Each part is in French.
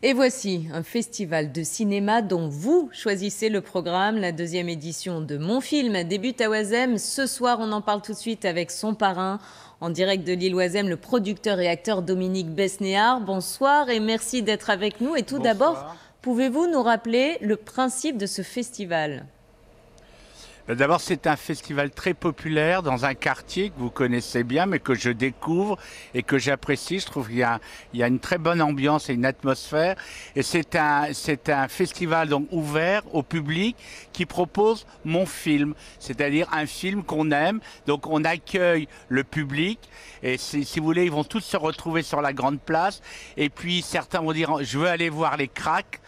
Et voici un festival de cinéma dont vous choisissez le programme. La deuxième édition de Mon Film débute à Oisem. Ce soir, on en parle tout de suite avec son parrain. En direct de l'île Oisem, le producteur et acteur Dominique Besnéard. Bonsoir et merci d'être avec nous. Et tout d'abord, pouvez-vous nous rappeler le principe de ce festival ? D'abord, c'est un festival très populaire dans un quartier que vous connaissez bien, mais que je découvre et que j'apprécie. Je trouve qu'il y a une très bonne ambiance et une atmosphère. Et c'est un festival donc ouvert au public qui propose mon film, c'est-à-dire un film qu'on aime. Donc, on accueille le public. Et si vous voulez, ils vont tous se retrouver sur la grande place. Et puis, certains vont dire, je veux aller voir les Cracks.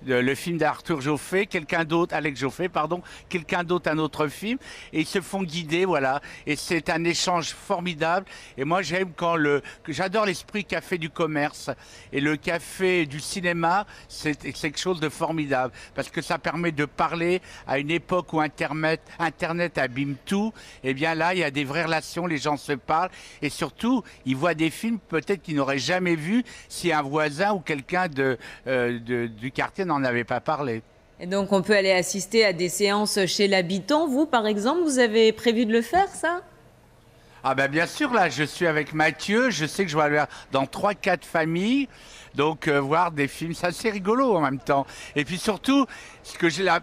Le film d'Arthur Joffé, quelqu'un d'autre, Alex Joffé, pardon, quelqu'un d'autre, un autre film, et ils se font guider, voilà. Et c'est un échange formidable. Et moi, j'aime j'adore l'esprit café du commerce. Et le café du cinéma, c'est quelque chose de formidable. Parce que ça permet de parler à une époque où Internet abîme tout. Et bien là, il y a des vraies relations, les gens se parlent. Et surtout, ils voient des films peut-être qu'ils n'auraient jamais vus si un voisin ou quelqu'un du quartier n'en avait pas parlé. Et donc on peut aller assister à des séances chez l'habitant. Vous, par exemple, vous avez prévu de le faire, ça ? Ah ben bien sûr, là, je suis avec Mathieu. Je sais que je vais aller dans 3-4 familles. Donc voir des films, c'est assez rigolo en même temps. Et puis surtout,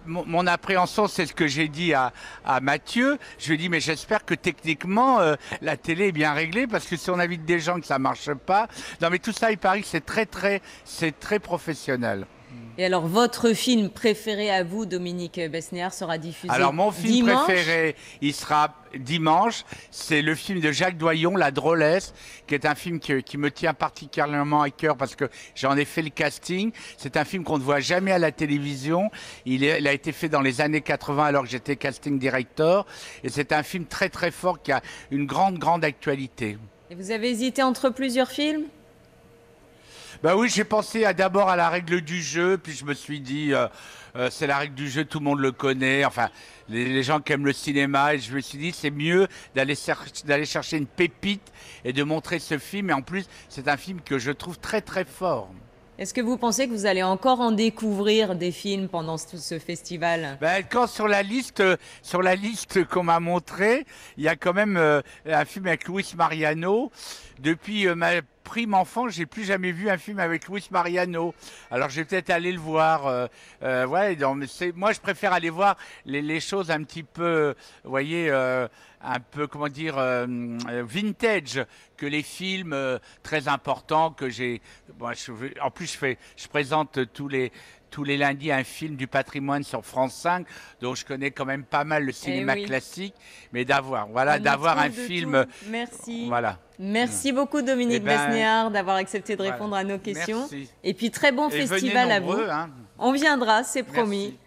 mon appréhension, c'est ce que j'ai dit à Mathieu. Je lui ai dit, mais j'espère que techniquement, la télé est bien réglée, parce que si on invite des gens que ça marche pas. Non mais tout ça, il paraît que c'est très professionnel. Et alors, votre film préféré à vous, Dominique Besnéard, sera diffusé Alors, mon film dimanche préféré, il sera dimanche. C'est le film de Jacques Doyon, La Drôlesse, qui est un film qui me tient particulièrement à cœur parce que j'en ai fait le casting. C'est un film qu'on ne voit jamais à la télévision. Il a été fait dans les années 80 alors que j'étais casting director. Et c'est un film très, très fort qui a une grande actualité. Et vous avez hésité entre plusieurs films ? Ben oui, j'ai pensé d'abord à La Règle du jeu, puis je me suis dit, c'est la règle du jeu, tout le monde le connaît, enfin, les gens qui aiment le cinéma, et je me suis dit, c'est mieux d'aller chercher une pépite et de montrer ce film, et en plus, c'est un film que je trouve très très fort. Est-ce que vous pensez que vous allez encore en découvrir des films pendant tout ce festival ? Ben, quand sur la liste qu'on m'a montrée, il y a quand même un film avec Luis Mariano. Depuis ma prime enfant, j'ai plus jamais vu un film avec Luis Mariano. Alors je vais peut-être aller le voir. Ouais, moi je préfère aller voir les choses un petit peu, vous voyez, un peu comment dire, vintage, que les films très importants que j'ai. Bon, en plus je présente tous les lundis un film du patrimoine sur France 5, donc je connais quand même pas mal le cinéma classique, mais d'avoir un film. Merci. Voilà. Merci beaucoup Dominique Besnéard d'avoir accepté de répondre à nos questions. Merci. Et puis très bon festival à vous. Hein. On viendra, c'est promis. Merci.